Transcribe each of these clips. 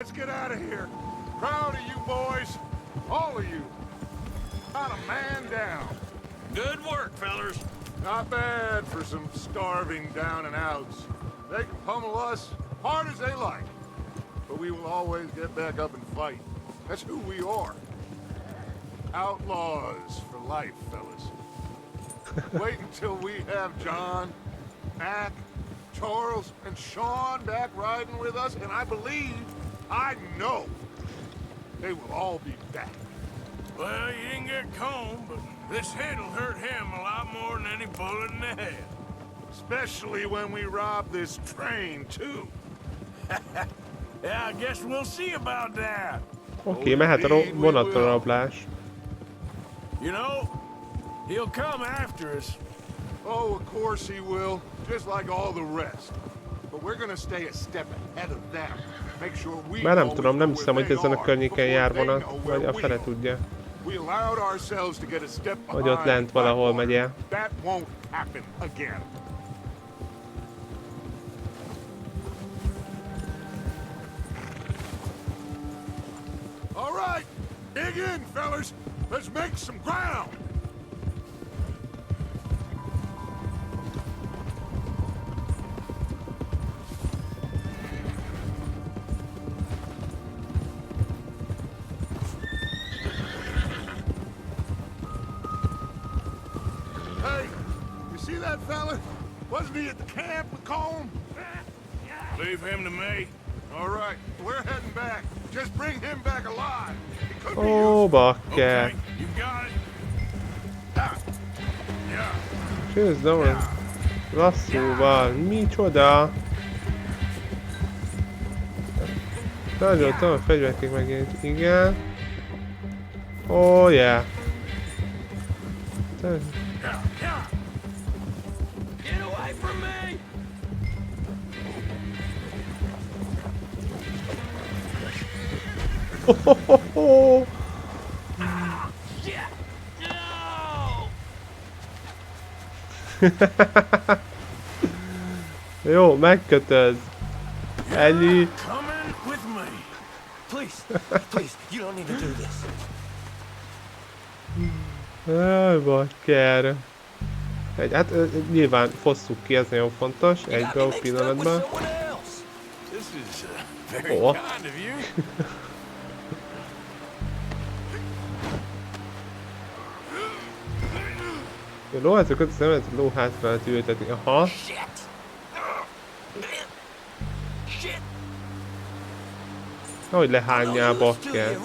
Let's get out of here. Proud of you boys. All of you. Not a man down. Good work, fellers. Not bad for some starving down and outs. They can pummel us hard as they like. But we will always get back up and fight. That's who we are. Outlaws for life, fellas. Wait until we have John, Mac, Charles, and Sean back riding with us, and I believe, I know, they will all be back. Well, you didn't get Combe, but this hit'll hurt him a lot more than any bullet in the head. Especially when we rob this train, too. Yeah, I guess we'll see about that. Oké, mehet a vonatra rablás. You know, he'll come after us. Oh, of course he will, just like all the rest. But we're gonna stay a step ahead of them. Make sure we Bár nem tudom, nem hiszem, hogy ezen a környéken jár vonat, vagy a fele tudja. We allowed ourselves to get a step behind. Hogy ott lent valahol megy el. That won't happen again. All right, dig in, fellas. Let's make some ground. Hey, you see that fella? Wasn't he at the camp with Colm? Leave him to me. All right, we're heading back. Just bring him back alive. It could be Ó, bakker. Okay, you got it. Yeah. Csőzdöm, ez lasszúval. Micsoda? Tárgyaltam a fegyverkék megint. Igen. Oh, yeah. Get away from me! Ho-ho-ho-ho! Shit! No! Jó, megkötöz. Ennyi. Coming with me. Please, please, you don't need to do this. Jaj, bakker. Hát nyilván fosszuk ki, ez nagyon fontos. Egy dolog pillanatban. Ó. A lóhátokat nem lehet lóhátra lehet ültetni. Aha. Ahogy lehányjál, bakker.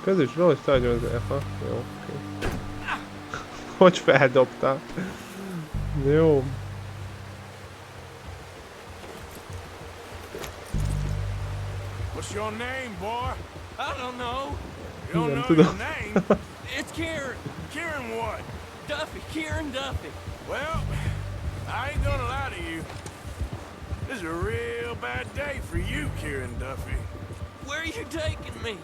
Közös lós tárgyal az aha. Jó, oké. Hogy feldobta? Jó. What's your name, boy? I don't know. You don't know your name? It's Kieran. Kieran what? Duffy. Kieran Duffy. Well, I ain't gonna lie to you. This is a real bad day for you, Kieran Duffy. Where are you taking me?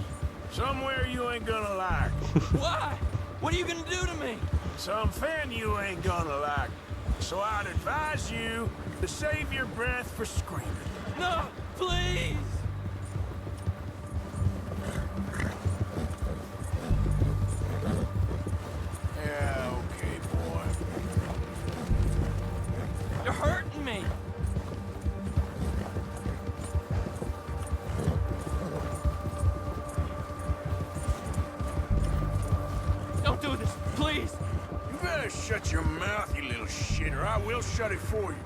Somewhere you ain't gonna like. Why? What are you gonna do to me? Something you ain't gonna like. So I'd advise you to save your breath for screaming. No, please! Yeah, okay, boy. You're hurting me. Don't do this, please. You better shut your mouth, you little shit, or I will shut it for you.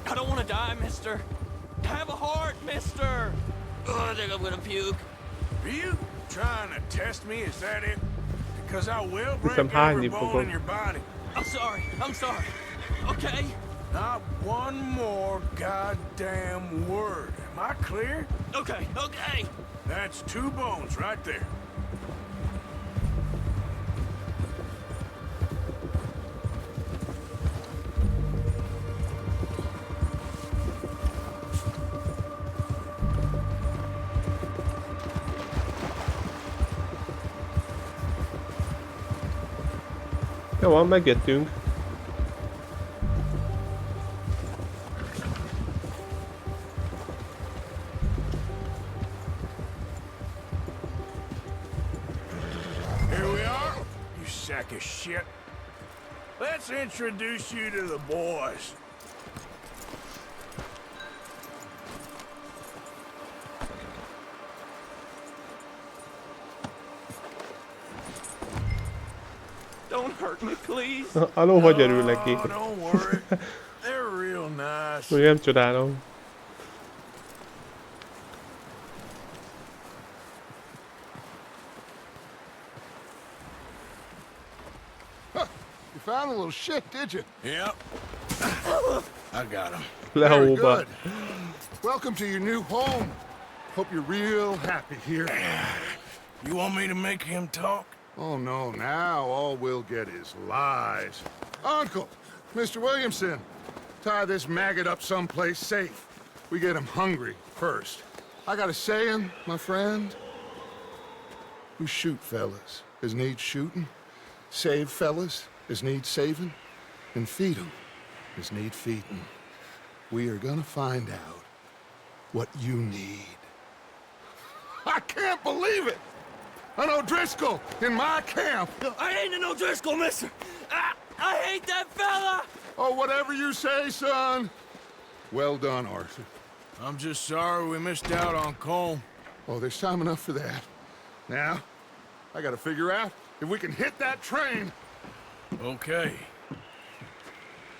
I don't want to die, mister. Have a heart, mister. Oh, I think I'm gonna puke. Are you trying to test me? Is that it? Because I will break every bone in your body. I'm sorry. I'm sorry. Okay? Not one more goddamn word. Am I clear? Okay, okay. That's 2 bones right there. Jó van, megjöttünk. Here we are, you sack of shit. Let's introduce you to the boys. Don't hurt me, please. Aló, hogy örül neki? Oh, don't worry. They're real nice. Úgy nem csodálom. You found a little shit, did you? Yep. I got him. Very Leóba. good. Welcome to your new home. Hope you're real happy here. You want me to make him talk? Oh, no, now all we'll get is lies. Uncle, Mr. Williamson, tie this maggot up someplace safe. We get him hungry first. I got a saying, my friend. We shoot fellas as need shooting, save fellas as need saving, and feed them as need feeding. We are gonna find out what you need. I can't believe it! An O'Driscoll in my camp! I ain't an O'Driscoll, mister. I hate that fella. Oh, whatever you say, son. Well done, Arthur. I'm just sorry we missed out on Colm. Oh, there's time enough for that. Now, I gotta figure out if we can hit that train. Okay.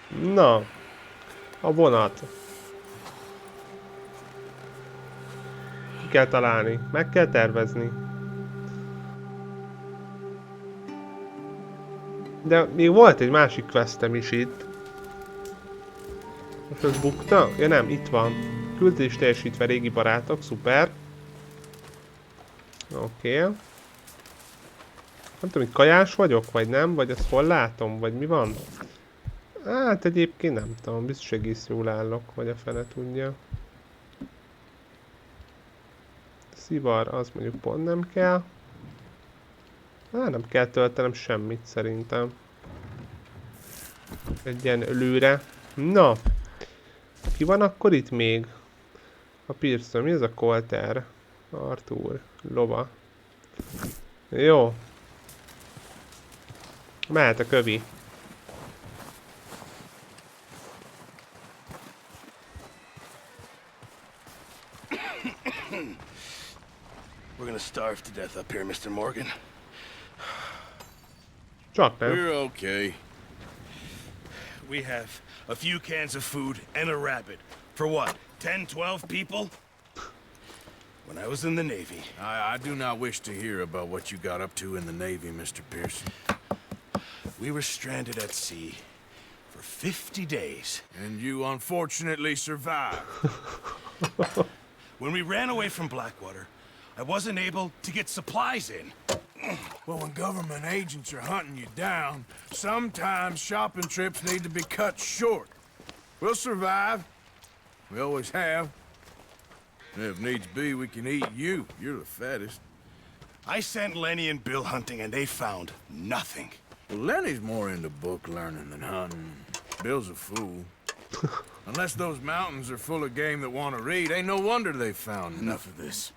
Na. A vonat. Ki kell találni. Meg kell tervezni. De még volt egy másik questem is itt. Most ez bukta? Ja nem, itt van. Küldés teljesítve régi barátok, szuper. Oké. Nem tudom, hogy kajás vagyok, vagy nem? Vagy ezt hol látom? Vagy mi van? Hát egyébként nem tudom, biztos egész jól állok, vagy a fene tudja. Szivar, az mondjuk pont nem kell. Nem kell töltenem semmit szerintem. Egy ilyen lőre. Na! Ki van akkor itt még? A Pearson, mi ez a Colter? Arthur, lova. Jó. Mehet a kövi. We're gonna starve to death up here, Mr. Morgan. Csak nem. We're okay. We have a few cans of food and a rabbit. For what? 10, 12 people? When I was in the Navy. I do not wish to hear about what you got up to in the Navy, Mr. Pearson. We were stranded at sea for 50 days. And you unfortunately survived. When we ran away from Blackwater, I wasn't able to get supplies in. Well, when government agents are hunting you down, sometimes shopping trips need to be cut short. We'll survive. We always have. And if needs be, we can eat you. You're the fattest. I sent Lenny and Bill hunting, and they found nothing. Well, Lenny's more into book learning than hunting. Bill's a fool. Unless those mountains are full of game that want to read, ain't no wonder they found Enough of this.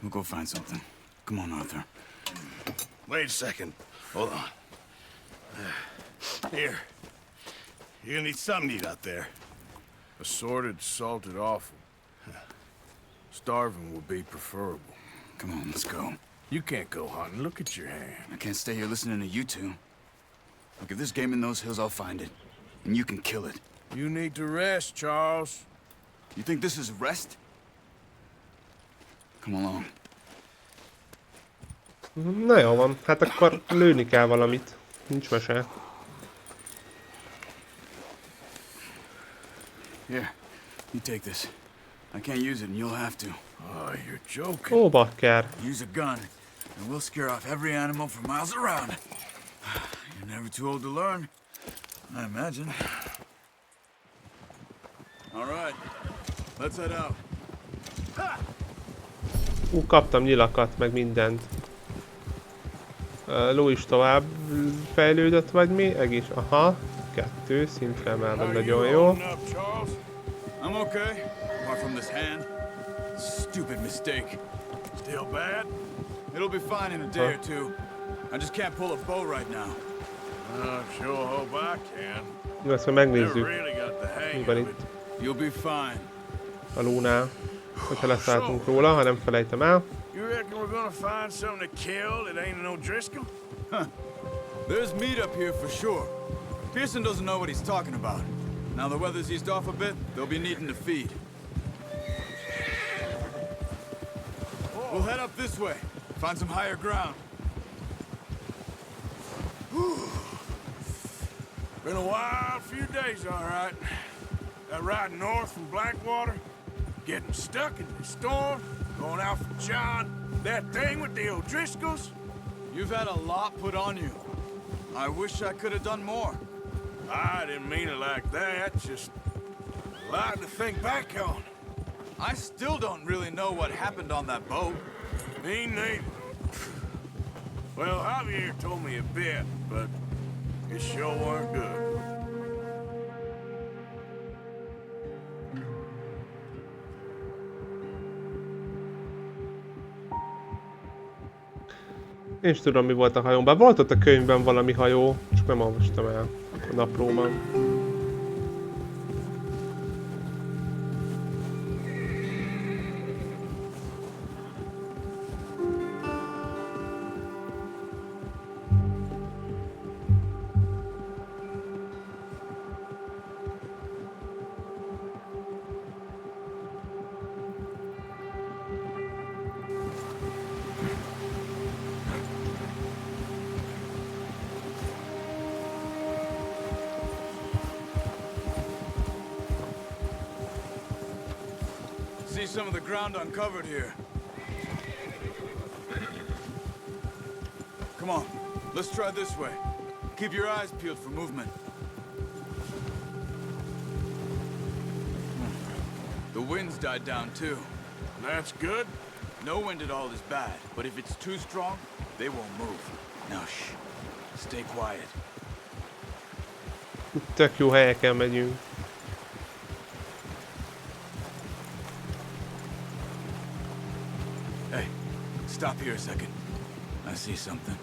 We'll go find something. Come on, Arthur. Wait a second. Hold on. Here. You're gonna need something to eat out there. Assorted, salted offal. Starving would be preferable. Come on, let's go. You can't go hunting. Look at your hand. I can't stay here listening to you two. Look, if there's game in those hills, I'll find it. And you can kill it. You need to rest, Charles. You think this is rest? Come along. Na jó van, hát akkor lőni kell valamit. Nincs mese. Here, you take this. I can't use it and you'll have to. Oh, you're joking. Ó, bakker. Use a gun, and we'll scare off every animal for miles around. You're never too old to learn, I imagine. All right, let's head out. Kaptam nyilakat, meg mindent. Ló is tovább fejlődött, vagy mi? Egész, aha, 2 szintre emelve, How you nagyon jó. holding up, Charles? I'm okay, apart from this hand. Stupid mistake. Still bad? It'll be fine in a day or two. I just can't pull a bow right now. I sure hope I can. Jó, ezt majd Never megnézzük. really got the Mi hang van of itt it. You'll be fine. a Lónál, hogyha leszálltunk róla, ha nem felejtem el. You reckon we're gonna find something to kill that ain't no Driscoll? There's meat up here for sure. Pearson doesn't know what he's talking about. Now the weather's eased off a bit, they'll be needing to feed. We'll head up this way. Find some higher ground. Been a wild few days, all right. That ride north from Blackwater, getting stuck in the storm, going out from John, that thing with the O'Driscolls. You've had a lot put on you. I wish I could have done more. I didn't mean it like that, just a lot to think back on. I still don't really know what happened on that boat. Me neither. Well, Javier told me a bit, but it sure weren't good. Én is tudom, mi volt a hajón. Bár volt ott a könyvben valami hajó, csak nem olvastam el a naplóban. See some of the ground uncovered here. Come on, let's try this way. Keep your eyes peeled for movement. The wind's died down too. That's good. No wind at all is bad, but if it's too strong, they won't move. Now shh, stay quiet. Tök jó helyeken megyünk. Hey, stop here a second. I see something.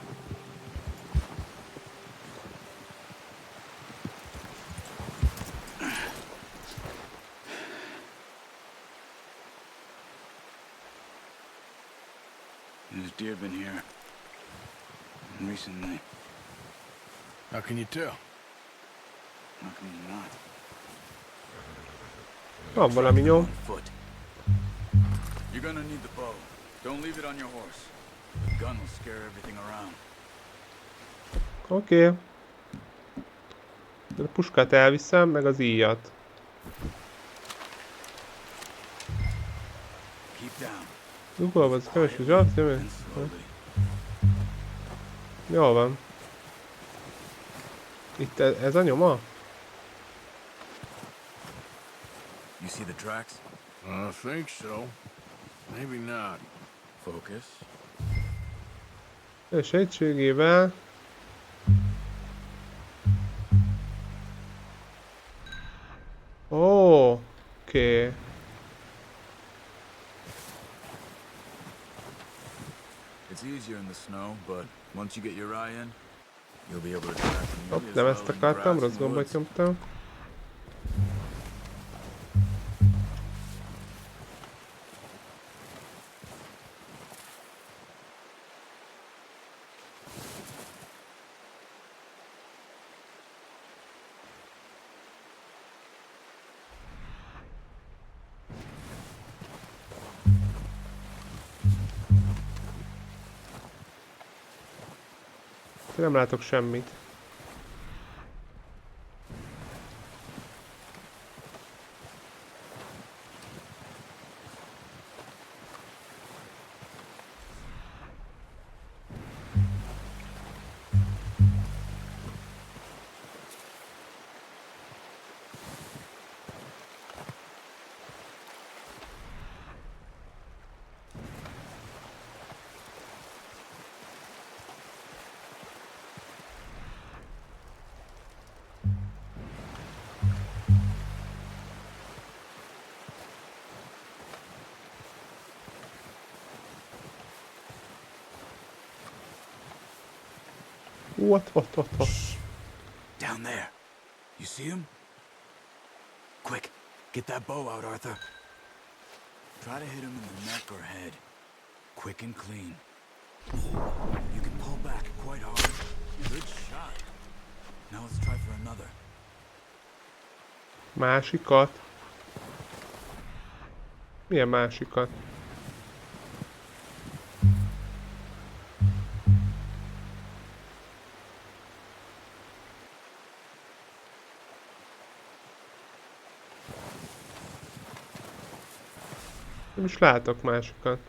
There's deer been here recently. How can you tell? How can you not? Van valami nyom. On foot. You're gonna need the bow. Don't leave it on your horse. The gun will scare everything around. Oké. A puskát elviszem, meg az íjat. Keep down. Dugol az kevés zsarc, And slowly. Jól van. Itt ez a nyoma? You see the tracks? I think so. Maybe not. Focus. És segítségével... Oké. It's easier in the snow, but once you get your eye in, you'll be able to track them Hopp, nearly as nem well ezt in the akartam, grass rossz in the gombot woods. nyomtam. Nem látok semmit. Ott. Down there. You see him? Quick, get that bow out, Arthur. Try to hit him in the neck or head. Quick and clean. You can pull back quite hard. Good shot. Now let's try for another. Másikat? Milyen másikat? Nem is látok másikat.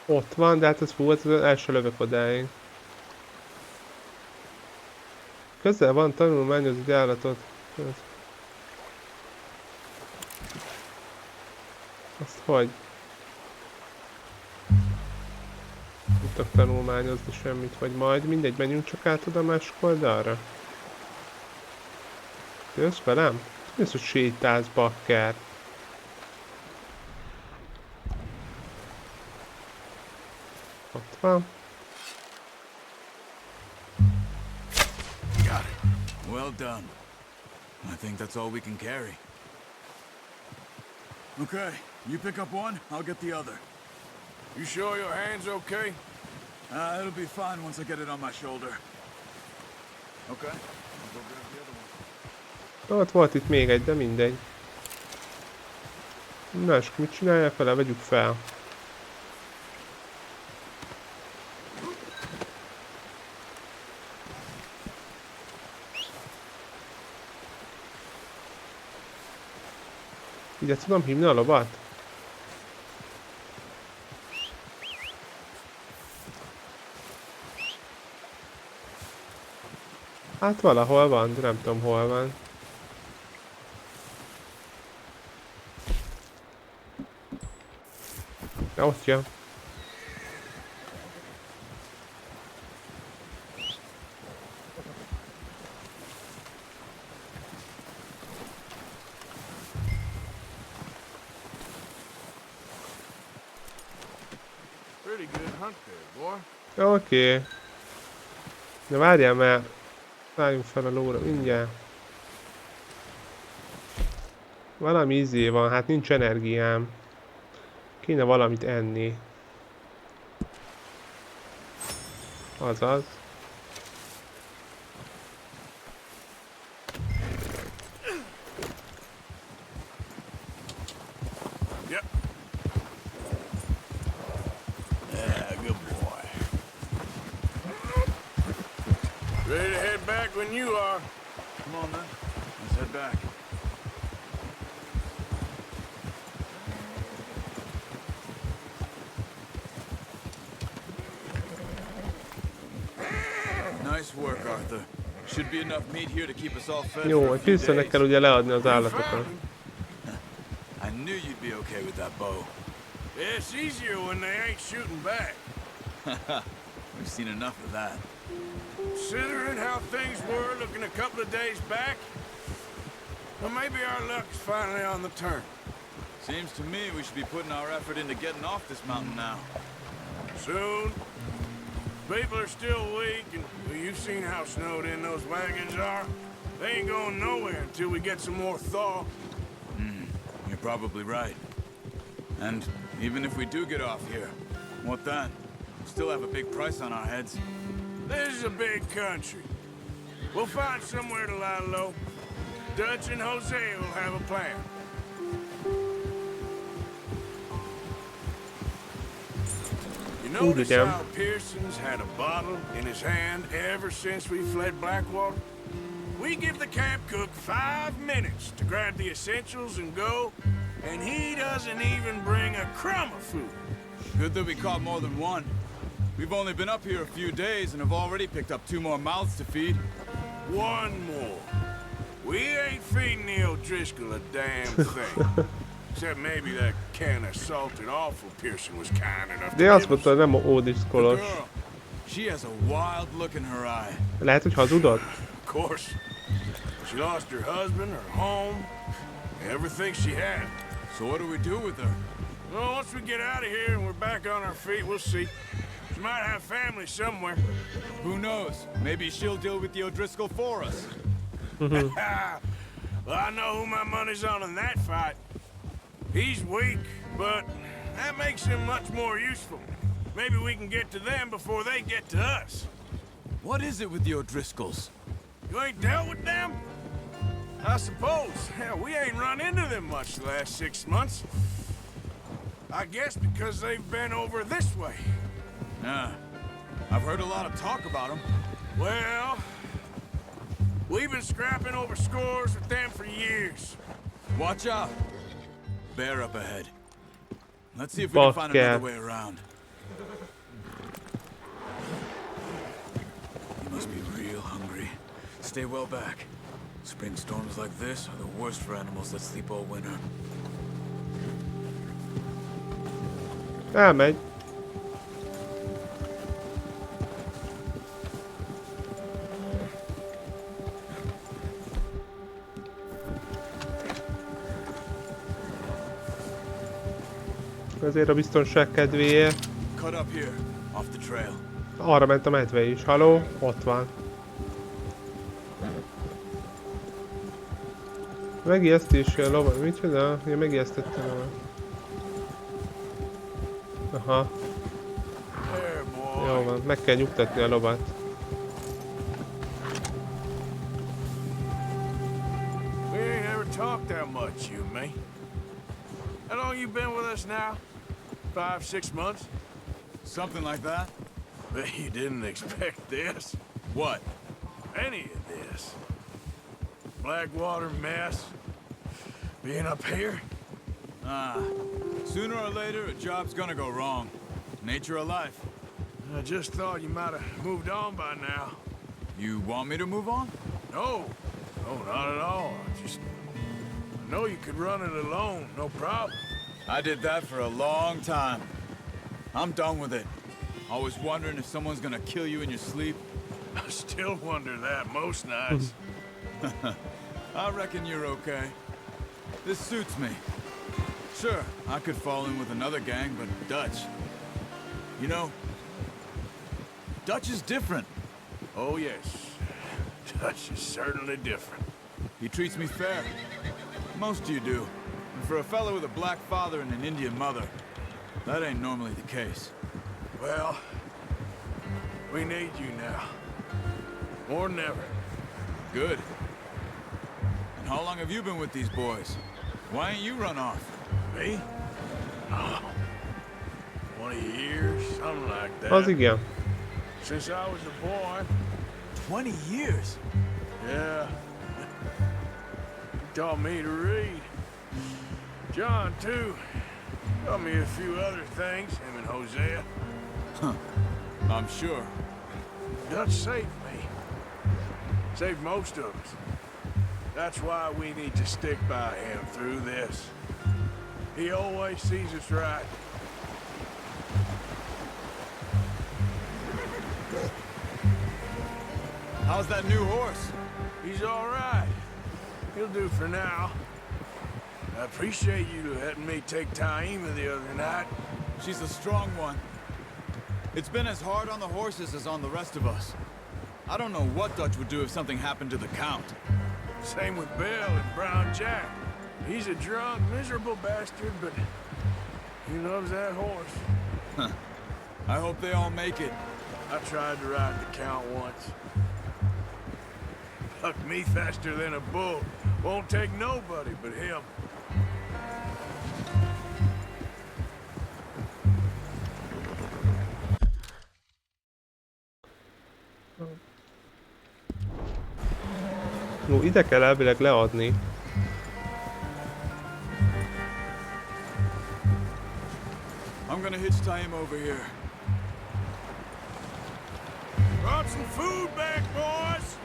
Ott van, de hát ez fú, ez az első lövök odáig. Közel van, tanulmányozni állatot. Azt hogy? Nem tudok tanulmányozni semmit, vagy majd mindegy, menjünk csak át oda a másik oldalra. Jössz velem? Mi az, hogy sétálsz, bakker? Ott van. Got it. Well done. I think that's all we can carry. Okay, you pick up one, I'll get the other. You sure your hand's okay? It'll be fine once I get it on my shoulder. Okay, I'll go grab the other one. Ott volt itt még egy, de mindegy. Na, és mit csinálják vele? Vegyük fel. Ide tudom hívni a lovat? Hát valahol van, de nem tudom hol van. Ja, ott jön. Pretty good hunt there, boy. Oké. De várjál már. Várjunk fel a lóra, mindjárt. Valami izé van, hát nincs energiám. Kéne valamit enni. Azaz. Yep. Yeah, good boy. Ready to head back when you are. Come on then, let's head back. Nice work, Arthur. Should be enough meat here to keep us all fed Jó, for a egy few Pilsonnek days. kell ugye leadni az állatokat. I knew you'd be okay with that bow. Yeah, it's easier when they ain't shooting back. We've seen enough of that. Considering how things were looking a couple of days back, well, maybe our luck's finally on the turn. Seems to me we should be putting our effort into getting off this mountain now. Soon. People are still weak, and well, you've seen how snowed in those wagons are. They ain't going nowhere until we get some more thaw. You're probably right. And even if we do get off here, what then? We still have a big price on our heads. This is a big country. We'll find somewhere to lie low. Dutch and Jose will have a plan. You notice Damn. how Pearson's had a bottle in his hand ever since we fled Blackwater? We give the camp cook 5 minutes to grab the essentials and go, and he doesn't even bring a crumb of food. Good that we caught more than one. We've only been up here a few days and have already picked up 2 more mouths to feed. one more. We ain't feeding the O'Driscoll a damn thing. Except maybe that can of salted offal Pearson was kind enough De to azt give us. mondta, nem The O'Driscollos. girl, she has a wild look in her eye. Lehet, hogy hazudott? Of course. She lost her husband, her home, everything she had. So what do we do with her? Well, once we get out of here and we're back on our feet, we'll see. She might have family somewhere. Who knows? Maybe she'll deal with the O'Driscoll for us. Well, I know who my money's on in that fight. He's weak, but that makes him much more useful. Maybe we can get to them before they get to us. What is it with the O'Driscolls? You ain't dealt with them? I suppose. Hell, we ain't run into them much the last 6 months. I guess because they've been over this way. Nah, I've heard a lot of talk about them. Well, we've been scrapping over scores with them for years. Watch out. Bear up ahead. Let's see if we can find another way around. You must be real hungry. Stay well back. Spring storms like this are the worst for animals that sleep all winter. Elmegy. Azért a biztonság kedvéért. Cut up here, off the trail. Arra ment a medve is. Haló? Ott van. Megijesztés a lova. Micsoda? Ja, megijesztettem a... Aha. There, boy. Jó van. Meg kell nyugtatni a lovat. We ain't ever talked that much, you and me. How long you been with us now? 5, 6 months? Something like that? Bet you didn't expect this. What? Any of this. Blackwater mess. Being up here? Ah, sooner or later a job's gonna go wrong. Nature of life. I just thought you might have moved on by now. You want me to move on? No. No, not at all. I know you could run it alone, no problem. I did that for a long time. I'm done with it. Always wondering if someone's gonna kill you in your sleep. I still wonder that most nights. I reckon you're okay. This suits me. Sure, I could fall in with another gang, but Dutch... You know, Dutch is different. Oh, yes. Dutch is certainly different. He treats me fair. Most of you do. And for a fellow with a black father and an Indian mother, that ain't normally the case. Well, we need you now. More than ever. Good. And how long have you been with these boys? Why ain't you run off? Me? Oh, 20 years, something like that. Az igen. Since I was a boy. 20 years? Yeah. He taught me to read. John, too. Taught me a few other things, him and Hosea. Huh. I'm sure. Dutch saved me. Saved most of us. That's why we need to stick by him through this. He always sees us right. How's that new horse? He's all right. He'll do for now. I appreciate you letting me take Teee-I the other night. She's a strong one. It's been as hard on the horses as on the rest of us. I don't know what Dutch would do if something happened to the Count. Same with Bill and Brown Jack. He's a drunk, miserable bastard, but he loves that horse. Huh. I hope they all make it. I tried to ride the Count once. Hucked me faster than a bull. Won't take nobody but him. Jó, ide kell elvileg leadni. I'm gonna hitch Teee-I over here. Brought some food back, boys.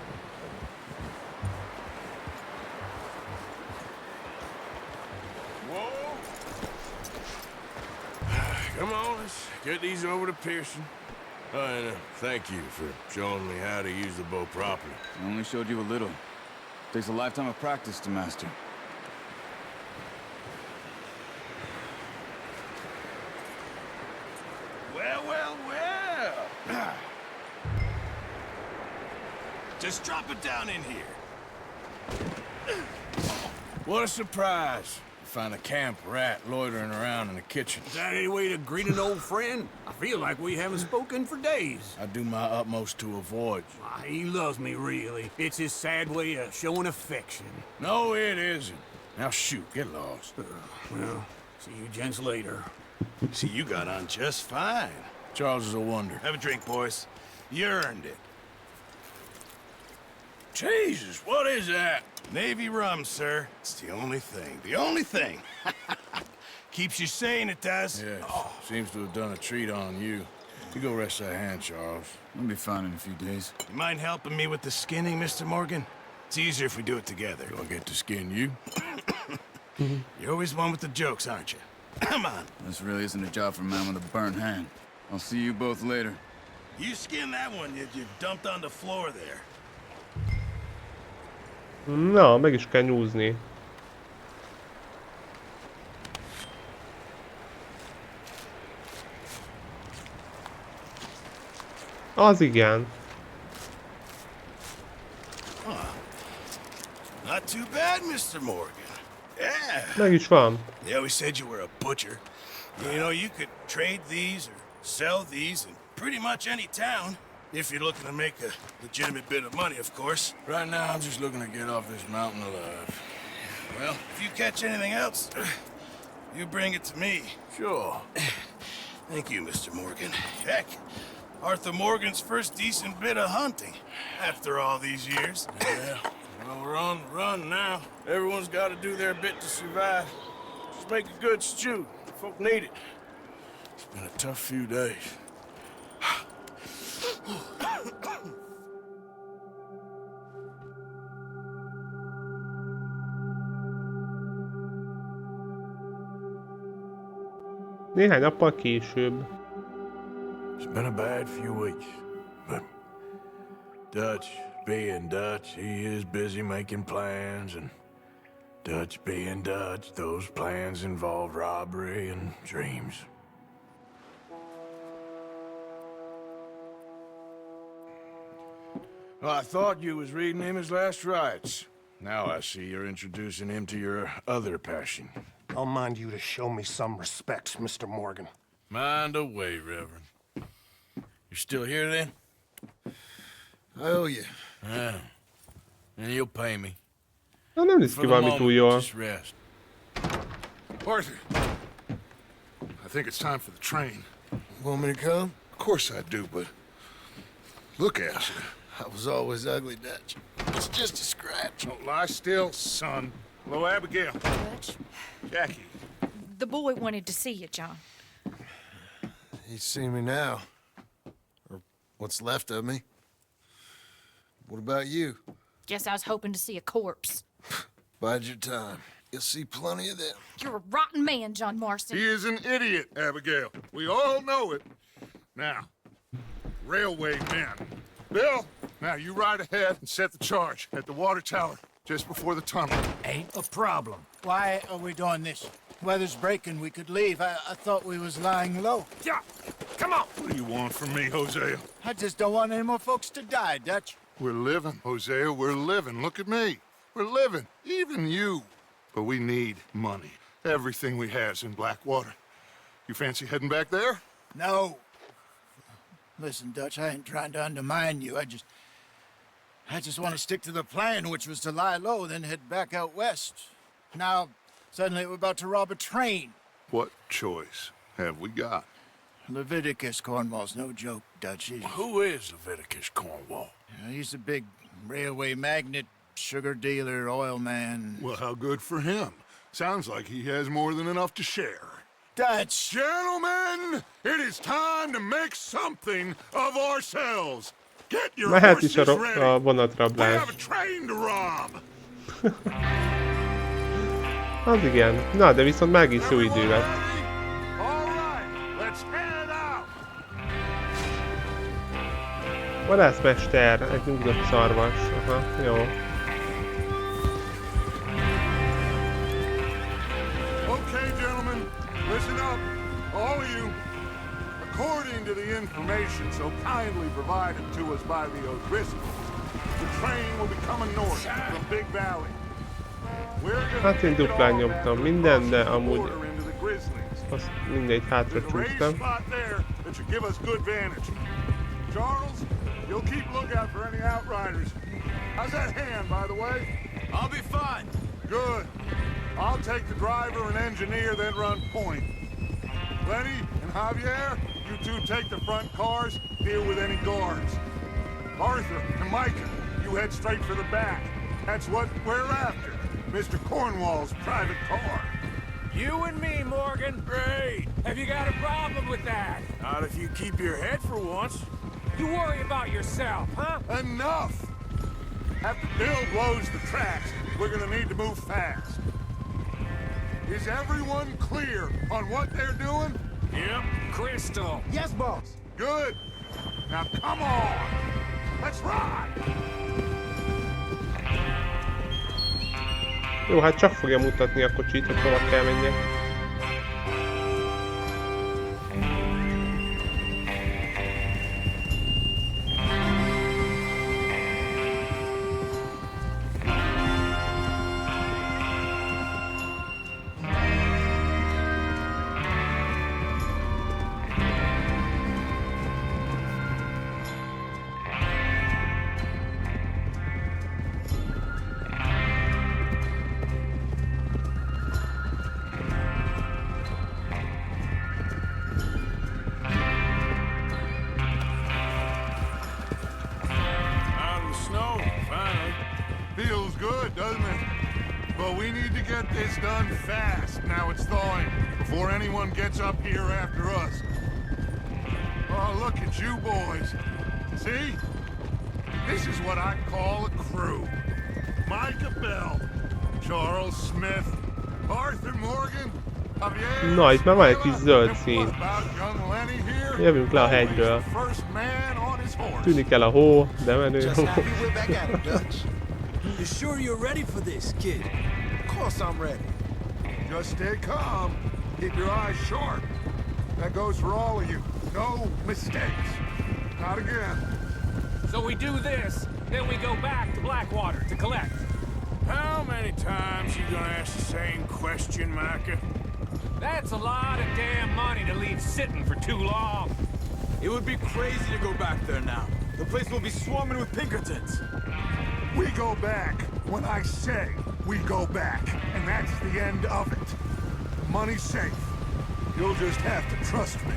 get these over to Pearson. And thank you for showing me how to use the bow properly. I only showed you a little. Takes a lifetime of practice to master. Well, well, well. Just drop it down in here. What a surprise. Find a camp rat loitering around in the kitchen. Is that any way to greet an old friend? I feel like we haven't spoken for days. I do my utmost to avoid you. Why, he loves me, really. It's his sad way of showing affection. No, it isn't. Now shoot, get lost. Well, see you gents later. See, you got on just fine. Charles is a wonder. Have a drink, boys. You earned it. Jesus, what is that? Navy rum, sir. It's the only thing. The only thing. Keeps you sane, it does. Yes, seems to have done a treat on you. You go rest that hand, Charles. We'll be fine in a few days. You mind helping me with the skinning, Mr. Morgan? It's easier if we do it together. Do I get to skin you? You're always one with the jokes, aren't you? Come on. This really isn't a job for a man with a burnt hand. I'll see you both later. You skin that one you dumped on the floor there. Na, meg is kell nyúzni. Az igen. Not too bad, Mr. Morgan. Yeah. Meg is van. They always said you were a butcher. You know, you could trade these or sell these in pretty much any town. If you're looking to make a legitimate bit of money, of course. Right now, I'm just looking to get off this mountain alive. Well, if you catch anything else, you bring it to me. Sure. Thank you, Mr. Morgan. Heck, Arthur Morgan's first decent bit of hunting after all these years. Yeah, well, we're on the run now. Everyone's got to do their bit to survive. Just make a good stew. Folk need it. It's been a tough few days. Néhány nappal később. It's been a bad few weeks, but Dutch being Dutch, he is busy making plans, and Dutch being Dutch, those plans involve robbery and dreams. Well, I thought you was reading him his last rites. Now I see you're introducing him to your other passion. I'll mind you to show me some respect, Mr. Morgan. Mind away, Reverend. You're still here, then? I owe you. Yeah. And you'll pay me. Na, nem néz ki valami túl jól. Just rest. Arthur, I think it's time for the train. Want me to come? Of course I do, but look at you. I was always ugly, Dutch. It's just a scratch. Don't lie still, son. Hello, Abigail. Dutch, Jackie. the boy wanted to see you, John. He's seen me now. Or what's left of me. What about you? Guess I was hoping to see a corpse. Bide your time. You'll see plenty of them. You're a rotten man, John Marston. He is an idiot, Abigail. We all know it. Now, railway men. Bill, now you ride ahead and set the charge at the water tower just before the tunnel. Ain't a problem. Why are we doing this? Weather's breaking, we could leave. I thought we was lying low. Yeah, come on. What do you want from me, Hosea? I just don't want any more folks to die, Dutch. We're living, Hosea, we're living. Look at me. We're living, even you. But we need money. Everything we have's in Blackwater. You fancy heading back there? No. Listen, Dutch, I ain't trying to undermine you. I just want to stick to the plan, which was to lie low, then head back out west. Now, suddenly we're about to rob a train. What choice have we got? Leviticus Cornwall's no joke, Dutch. Who is Leviticus Cornwall? He's a big railway magnate, sugar dealer, oil man. Well, how good for him. Sounds like he has more than enough to share. Dutch! Gentlemen, it is time to make something of ourselves. Get your Mehet is horses a ready. We vonatrablás. have a train to rob. Az igen. Na, de viszont már is jó idő lett. All right, let's head out. Vadászmester, egy nyugodott szarvas. Aha, jó. Okay, gentlemen, listen up, all of you. According to the information so kindly provided to us by the O'Driscolls, the train will be coming north from Big Valley. Hát én duplán nyomtam minden, de amúgy azt mindegy, hátra csúsztam. Charles, you'll keep lookout for any outriders. How's that hand, by the way? I'll be fine. Good. I'll take the driver and engineer, then run point. Lenny and Javier, you two take the front cars, deal with any guards. Arthur and Micah, you head straight for the back. That's what we're after. Mr. Cornwall's private car. You and me, Morgan. Great. Have you got a problem with that? Not if you keep your head for once. You worry about yourself, huh? Enough! After Bill blows the tracks, we're gonna need to move fast. Is everyone clear on what they're doing? Yep. Crystal. Yes, boss. Good. Now come on! Let's ride! Jó, hát csak fogja mutatni a kocsit, hogy hova kell menjek. Feels good, doesn't it? But we need to get this done fast. Now it's thawing, before anyone gets up here after us. Oh, look at you boys. See? This is what I call a crew. Micah Bell, Charles Smith, Arthur Morgan, Javier. Na, itt már van egy kis zöld szín. Jövünk le a hegyről. Tűnik el a hó, de menő hó. You sure you're ready for this, kid? Of course I'm ready. Just stay calm. Keep your eyes sharp. That goes for all of you. No mistakes. Not again. So we do this, then we go back to Blackwater to collect. How many times you gonna ask the same question, Micah? That's a lot of damn money to leave sitting for too long. It would be crazy to go back there now. The place will be swarming with Pinkertons. We go back when I say we go back, and that's the end of it. Money's safe. You'll just have to trust me.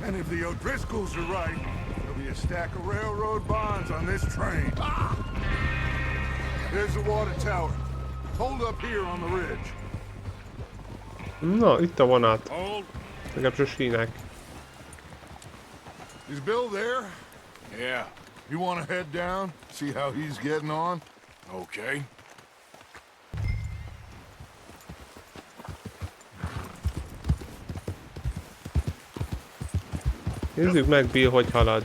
And if the O'Driscolls are right, there'll be a stack of railroad bonds on this train. Ah! There's the water tower. Hold up here on the ridge. Na, itt a vonat. Legalábbis a sínek. Is Bill there? Yeah. You want to head down, see how he's getting on? Okay. Nézzük meg, Bill, hogy halad.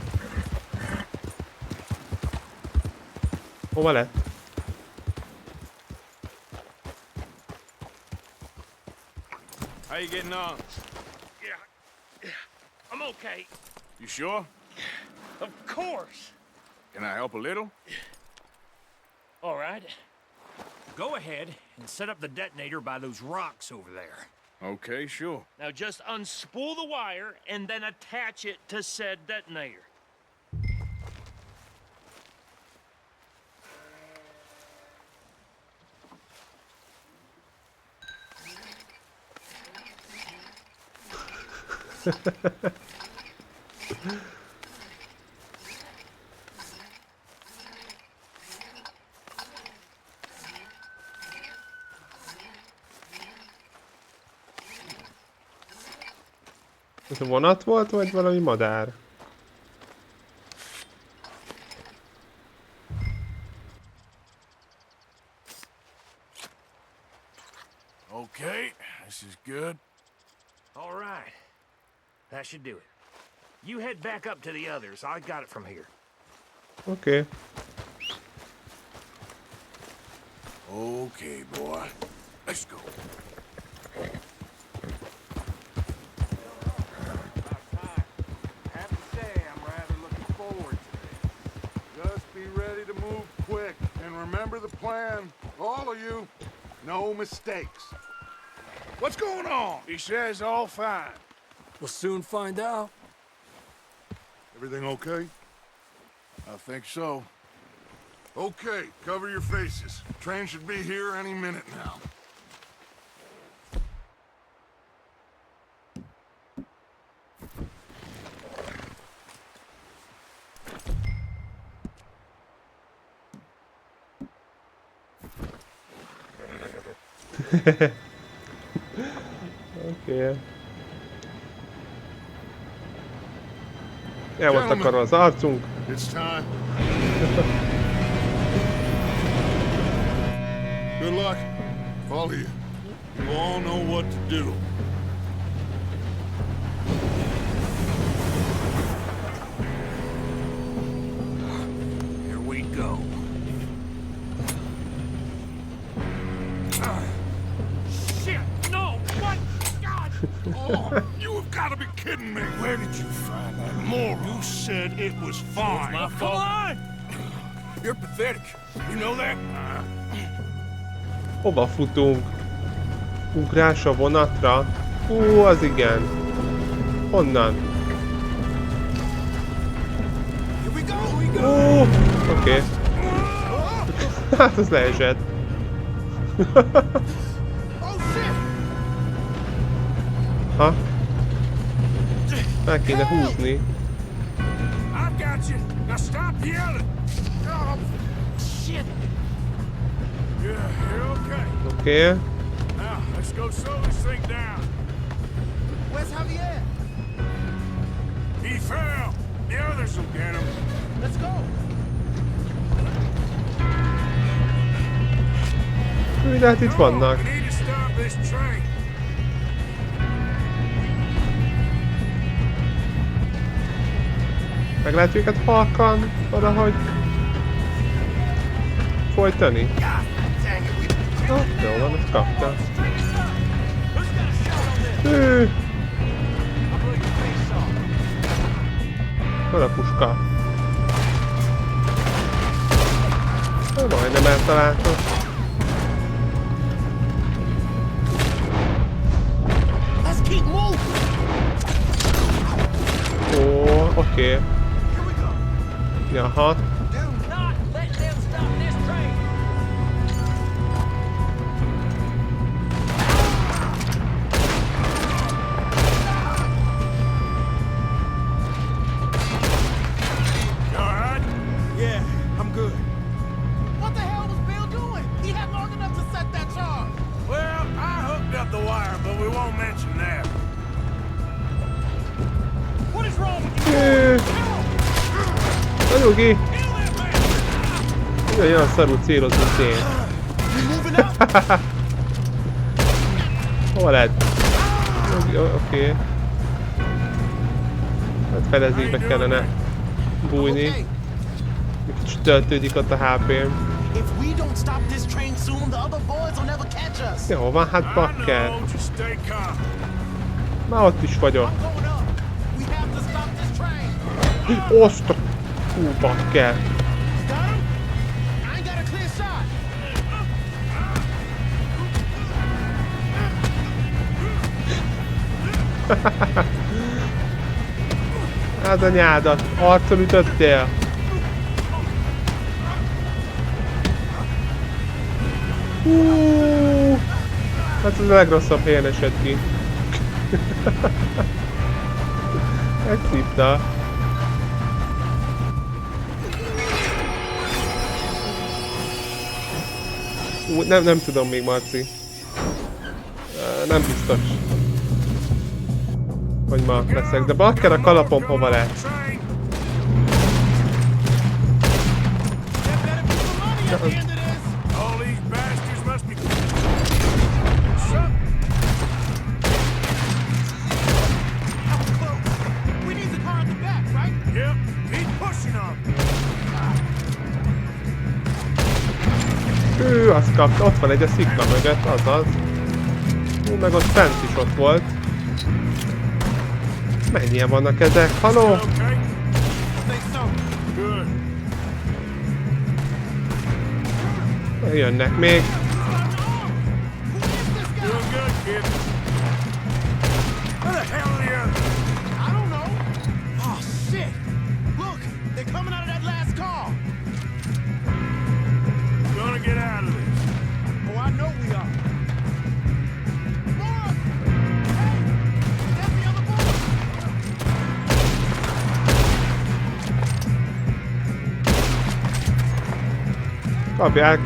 Hova lett? How you getting on? Yeah, I'm okay. You sure? Of course. Can I help a little? All right. Go ahead and set up the detonator by those rocks over there. Okay, sure. Now just unspool the wire and then attach it to said detonator. Ez a vonat volt, vagy valami madár? Okay, this is good. All right. That should do it. You head back up to the others. I got it from here. Oké. Okay, boy. Let's go. Have to say, I'm rather looking forward to this. Just be ready to move quick, and remember the plan, all of you. No mistakes. What's going on? He says all fine. We'll soon find out. Everything okay? I think so. Okay, cover your faces. Train should be here any minute now. Oké. El volt takarva az arcunk. It's time. Good luck. All of you. You all know what to do. Here we go. Shit! No! What? God! Oh, you have got to be kidding me. Where did you find that? More. You said it was fine. my Come fault. on! You're pathetic. You know that? Hova futunk? Ugrás a vonatra? Az igen. Honnan? Here we go. Oké. Hát az leesett. Oh shit! Ha? Meg kéne húzni. I've got you. Now stop yelling. Oh, shit! Yeah, you're okay. Oké. Now let's go slow this thing down. Where's Javier? He fell. The others will get him. Let's go. De hát itt vannak. We need to stop this train. Meg lehet őket halkan valahogy folytani? Na, jó van, ezt kapta. Hű! Hol a puska? Majdnem eltaláltam. Let's keep moving. Ó, oké. Jaha. Do not let them stop this train. You all right? Yeah, I'm good. What the hell was Bill doing? He had long enough to set that charge. Well, I hooked up the wire, but we won't mention that. What is wrong with you? Hű! Anyugi! Olyan szarul célozunk én. You moving out? Hol lett? Oké. Hát felezékbe kellene bújni. Egy kicsit töltődik ott a HP-m. If we don't stop this train soon, the other boys will never catch us. Jó van, hát I bakker. know, just stay calm. Már ott is vagyok. I'm going up. We have to stop this train. Oszt! Hú, bakker. Got him? I ain't got a clear shot. Hát a nyádat. Arcon ütöttél. Hú! Hát ez a legrosszabb helyen esett ki. Megszívta. Nem tudom még, Marci. Nem biztos, hogy ma leszek, de bakker a kalapom hova lett? Train. There better be some money at the end of this. All these bastards must be... Shut. That was close. We need the car at the back, right? Yep, keep pushing them. Azt kapta, ott van egy a szikla mögött, azaz. Meg ott fent is ott volt. Mennyien vannak ezek? Haló? Jönnek még. Kapják.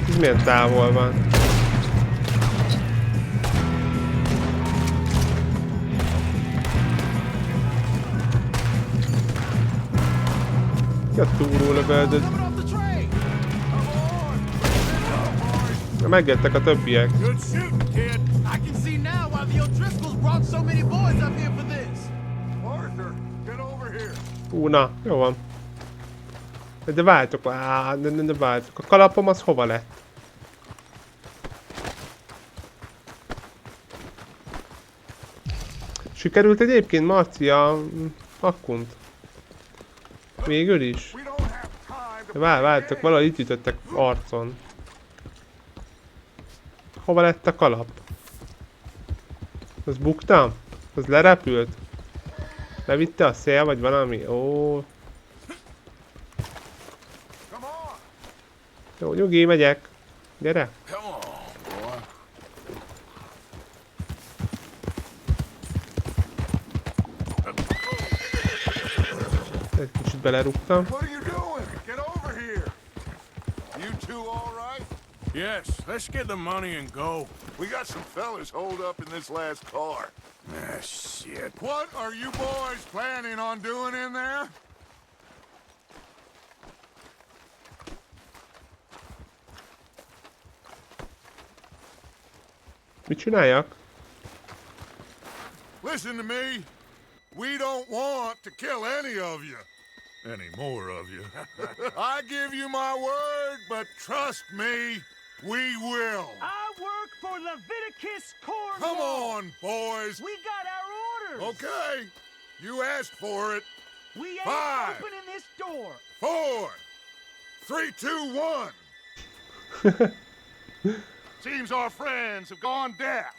Ez milyen távol van? Ki a túró lövöldöd? Megjöttek a többiek. Na, jó van. De váltok, de váltok. A kalapom az hova lett? Sikerült egyébként Marcia Akkunt? Végül is? Váltok, valahogy itt ütöttek arcon. Hova lett a kalap? Az bukta? Az lerepült? Levitte a szél, vagy valami? Ó. Jó, nyugi, megyek. Gyere. Egy kicsit belerúgtam. Yes, let's get the money and go. We got some fellas holed up in this last car. Ah, shit. What are you boys planning on doing in there? Mit csináljak? Listen to me. We don't want to kill any of you. Any more of you. I give you my word, but trust me, we will. I work for Leviticus Corps. Come on, boys. We got our orders. Okay. You asked for it. We ain't 5, opening this door. 4, 3, 2, 1. Seems our friends have gone deaf.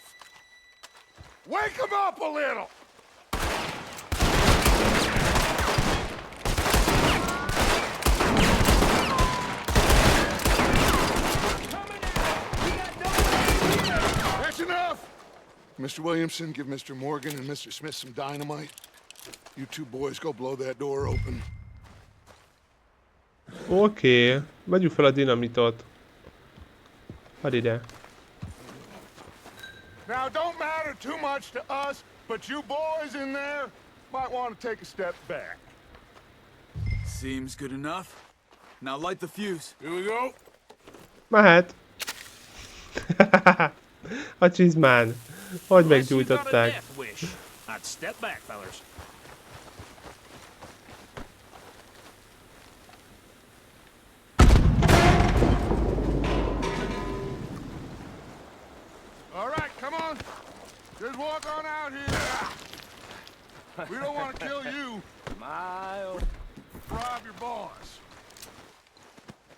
Wake them up a little. That's enough. Mr. Williamson, give Mr. Morgan and Mr. Smith some dynamite. You two boys go blow that door open. Oké. Vegyük fel a dinamitot. Hadd ide. Now, it don't matter too much to us, but you boys in there might want to take a step back. Seems good enough. Now light the fuse. Here we go. Mehet. A csizmán. Hogy meggyújtották. I'd step back, fellas. All right, come on. Just walk on out here. We don't want to kill you. Mild. Rob your boss.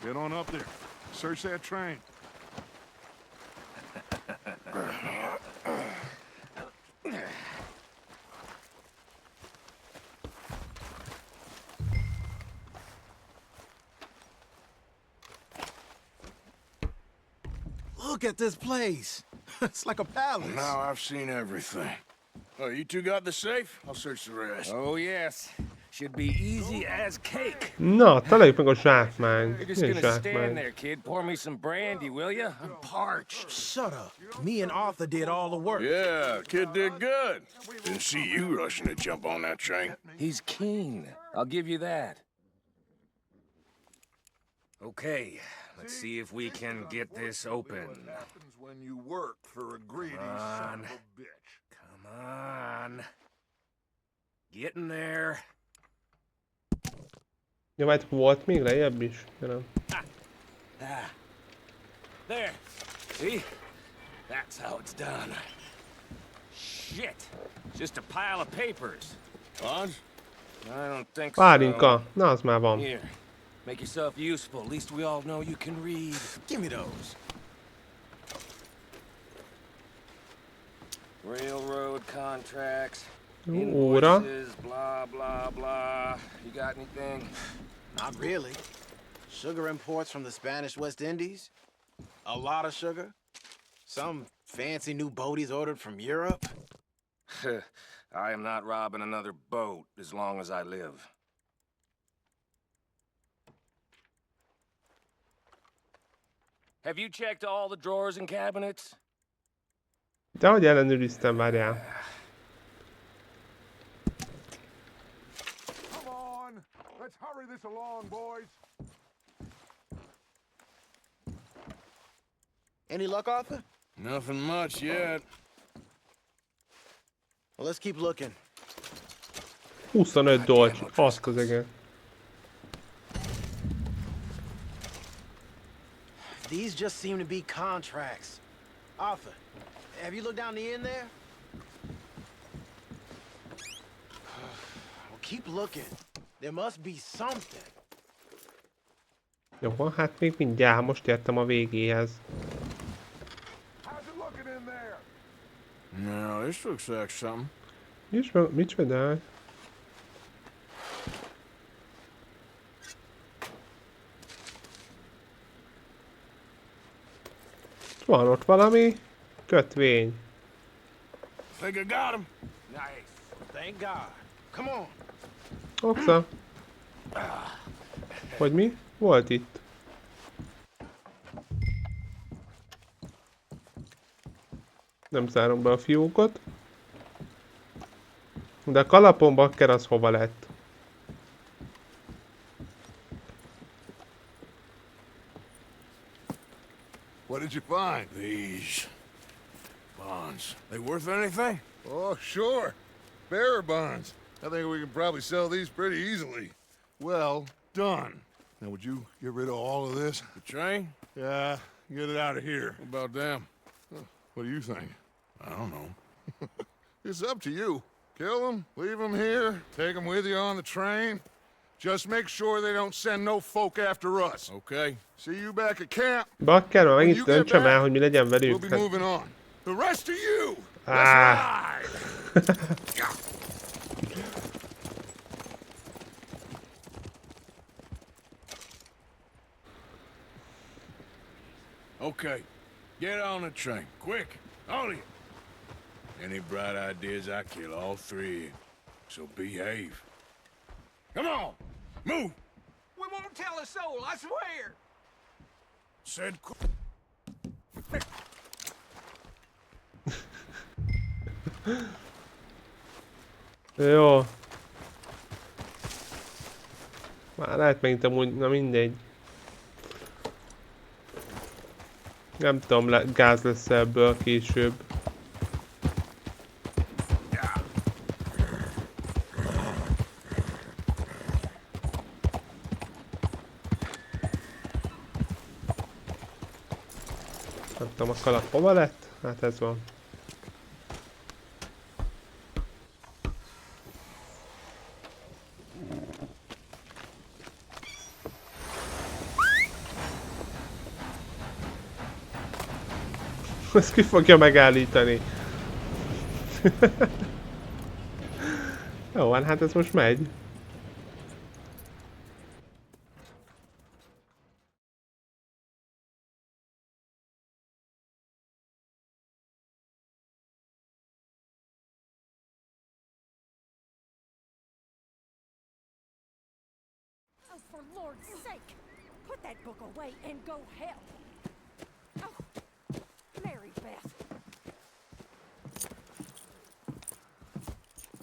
Get on up there. Search that train. Look at this place. It's like a palace. Now I've seen everything. Oh, you two got the safe? I'll search the rest. Oh, yes. Should be easy as cake. Na, találjuk meg a zsákmányt. You're just Milyen gonna stand zsákmány? there, kid. Pour me some brandy, will you? I'm parched. Shut up. Me and Arthur did all the work. Yeah, kid did good. Didn't see you rushing to jump on that train. He's keen. I'll give you that. Okay, Let's see if we can get this open. What happens when you work for a greedy son of a bitch? Come on. Getting there. Ja, majd volt még lejjebb is. Nem. There. See? That's how it's done. Shit. Just a pile of papers. Bonds? I don't think so. Pálinka. Na, az már van. Here. Make yourself useful. At least we all know you can read. Give me those. Railroad contracts. Óra. Invoices, blah, blah, blah. You got anything? Not really. Sugar imports from the Spanish West Indies. A lot of sugar. Some fancy new boat he's ordered from Europe. I am not robbing another boat as long as I live. Have you checked all the drawers and cabinets? De hogy ellenőriztem, várjál. Come on, let's hurry this along, boys. Any luck, Arthur? Nothing much yet. Well, let's keep looking. 25 dolcs. Azt közegen. These just seem to be contracts. Arthur, have you looked down the end there? Well, keep looking. There must be something. Jó, hát még mindjárt, most értem a végéhez. How's it looking in there? No, this looks like something. Mit csinál? Van ott valami kötvény. Think I got him. Nice. Thank God. Come on. Oksa. Hogy mi? Volt itt. Nem zárom be a fiókot. De a kalapon bakker az hova lett? What did you find? These bonds. They worth anything? Oh, sure. Bearer bonds. I think we can probably sell these pretty easily. Well done. Now, would you get rid of all of this? The train? Yeah, get it out of here. What about them? What do you think? I don't know. It's up to you. Kill them, leave them here, take them with you on the train. Just make sure they don't send no folk after us. Okay. See you back at camp. Bakker, már When megint you get döntsem el, back, hogy mi legyen we'll velük. be moving on. The rest of you, let's Ah. ride. Okay. Get on the train. Quick. All of you. Any bright ideas, I kill all three of you. So behave. Come on. Move. We won't tell a soul, I swear. Said Jó. Már lehet megint amúgy, na mindegy. Nem tudom, gáz lesz ebből később. Nem tudom, a kalap hova lett? Hát ez van. Ezt ki fogja megállítani? Jó van, hát ez most megy. Oh, for Lord's sake! Put that book away and go help! Oh, Mary Beth.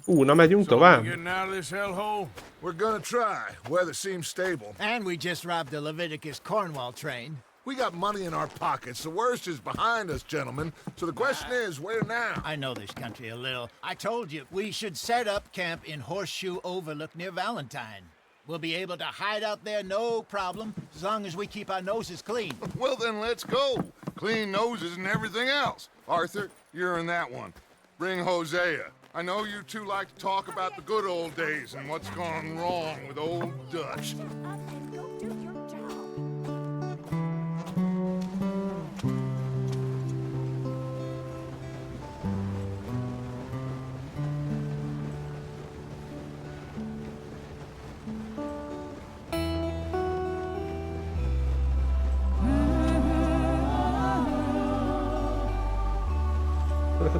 Na megyünk tovább? Getting out of this hellhole? We're gonna try. Weather seems stable. And we just robbed the Leviticus Cornwall train. We got money in our pockets. The worst is behind us, gentlemen. So the question is, where now? I know this country a little. I told you, we should set up camp in Horseshoe Overlook near Valentine. We'll be able to hide out there, no problem, as long as we keep our noses clean. Well, then let's go. Clean noses and everything else. Arthur, you're in that one. Bring Hosea. I know you two like to talk about the good old days and what's gone wrong with old Dutch. Shut up and go do your job.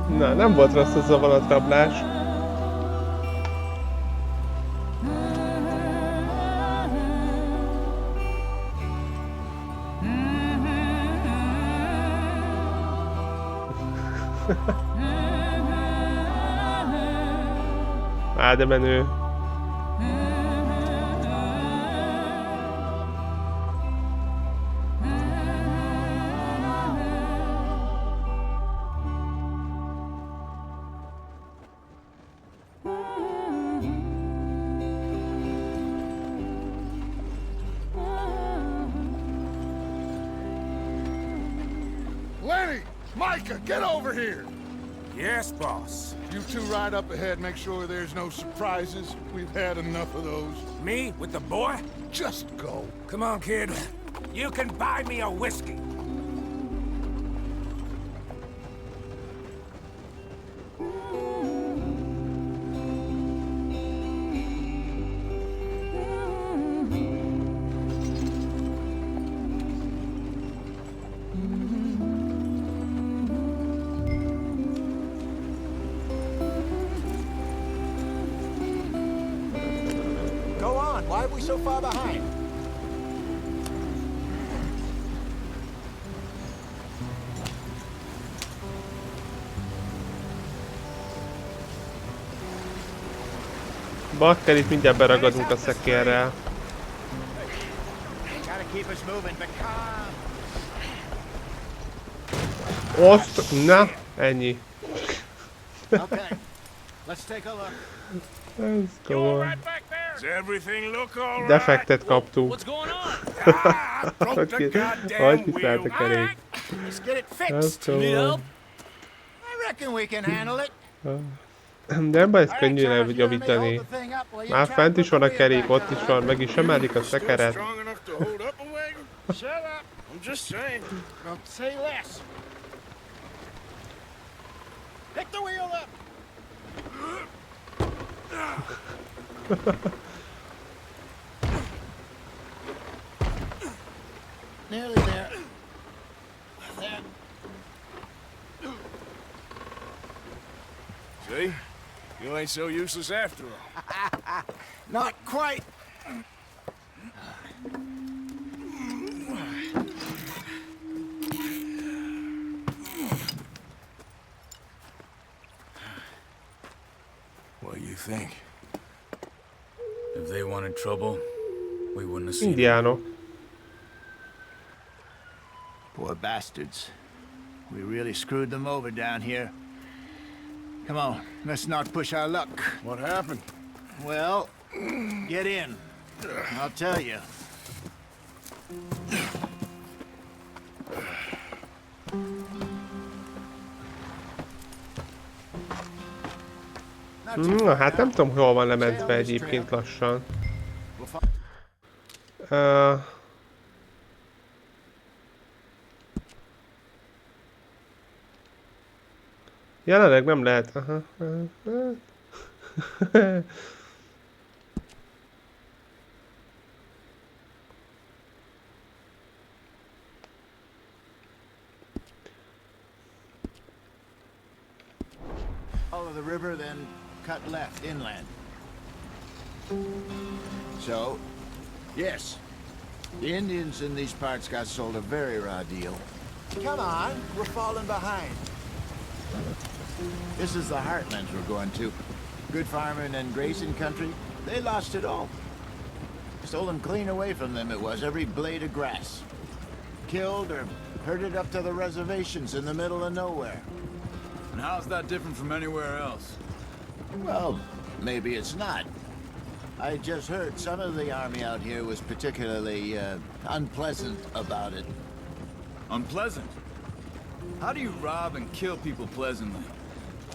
Na, nem volt rossz az a vonatrablás. Á, de menő. Lenny! Micah, get over here! Yes, boss. You two ride up ahead, make sure there's no surprises. We've had enough of those. Me with the boy? Just go. Come on, kid. You can buy me a whiskey. Go on, why are we so far behind? Bakker, itt mindjárt beragadunk a szekérrel. Gotta keep us moving, but calm. Oszt! Na, ennyi. Okay, let's take a look. Ez komoly. Does everything look all right? Defektet kaptuk. What's going on? Ah, I broke the goddamn Hogy kiszállt a wheel. kerék. Let's get it Ez fixed. Need komoly. help? I reckon we can handle it. De nem baj, ezt könnyű javítani. Már fent is van a kerék, ott is van, meg is emelik a szekeret. Strong enough to hold up a wagon? Shut up. I'm just saying. Don't say less. Pick the wheel up. Nearly there. There. See? You ain't so useless after all. Not quite. What do you think? If they wanted trouble, we wouldn't have seen it. Indiánok. Poor bastards. We really screwed them over down here. Come on, let's not push our luck. What happened? Well, get in. I'll tell you. Na, hát nem tudom, hol van lementve egyébként lassan. Jelenleg nem lehet. Aha. Follow the river, then cut left inland. So, yes, the Indians in these parts got sold a very raw deal. Come on, we're falling behind. This is the heartlands we're going to. good farming and grazing country, they lost it all. Stolen clean away from them it was, every blade of grass. Killed or herded up to the reservations in the middle of nowhere. And how's that different from anywhere else? Well, maybe it's not. I just heard some of the army out here was particularly unpleasant about it. Unpleasant? How do you rob and kill people pleasantly?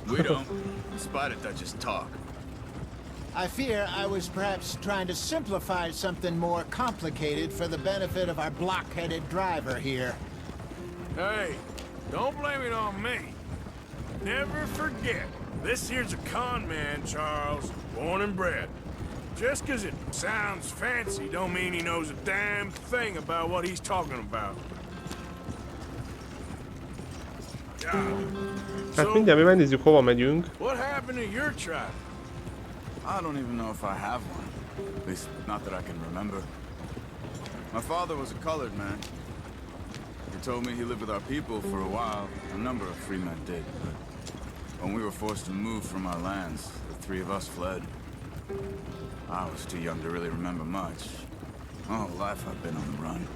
We don't, in spite of Dutch's talk. I fear I was perhaps trying to simplify something more complicated for the benefit of our block-headed driver here. Hey, don't blame it on me. Never forget, this here's a con man, Charles, born and bred. Just 'cause it sounds fancy don't mean he knows a damn thing about what he's talking about. Hát mindjárt mi megnézzük, hova megyünk. What happened to your tribe? I don't even know if I have one. At least, not that I can remember. My father was a colored man. He told me he lived with our people for a while. A number of free men did, but when we were forced to move from our lands, the three of us fled. I was too young to really remember much. My whole life I've been on the run.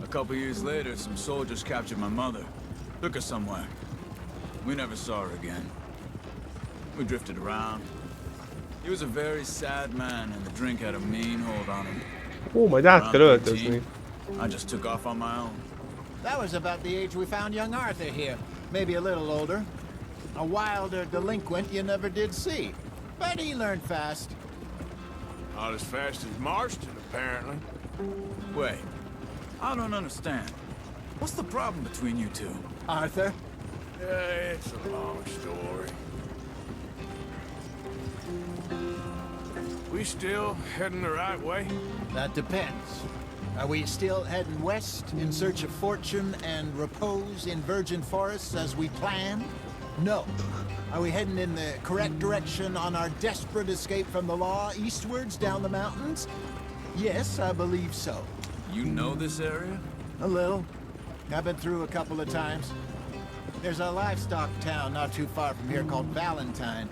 A couple years later, some soldiers captured my mother. Took her somewhere. We never saw her again. We drifted around. He was a very sad man, and the drink had a mean hold on him. Ó, majd át kell öltözni. I just took off on my own. That was about the age we found young Arthur here. Maybe a little older. A wilder delinquent you never did see. But he learned fast. Not as fast as Marston, apparently. Wait, I don't understand. What's the problem between you two? Arthur? It's a long story. We still heading the right way? That depends. Are we still heading west in search of fortune and repose in virgin forests as we planned? No. Are we heading in the correct direction on our desperate escape from the law eastwards down the mountains? Yes, I believe so. You know this area? A little. I've been through a couple of times. There's a livestock town not too far from here called Valentine.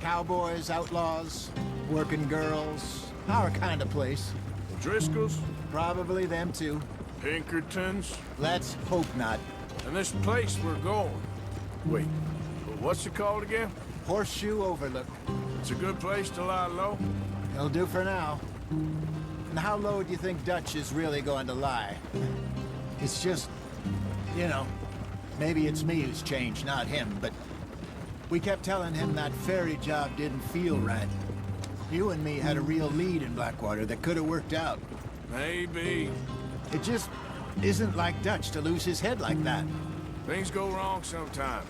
Cowboys, outlaws, working girls, our kind of place. The Driscolls? Probably them too. Pinkertons? Let's hope not. And this place we're going. Wait, what's it called again? Horseshoe Overlook. It's a good place to lie low? It'll do for now. And how low do you think Dutch is really going to lie? It's just, you know, maybe it's me who's changed, not him, but we kept telling him that ferry job didn't feel right. You and me had a real lead in Blackwater that could have worked out. Maybe. It just isn't like Dutch to lose his head like that. Things go wrong sometimes.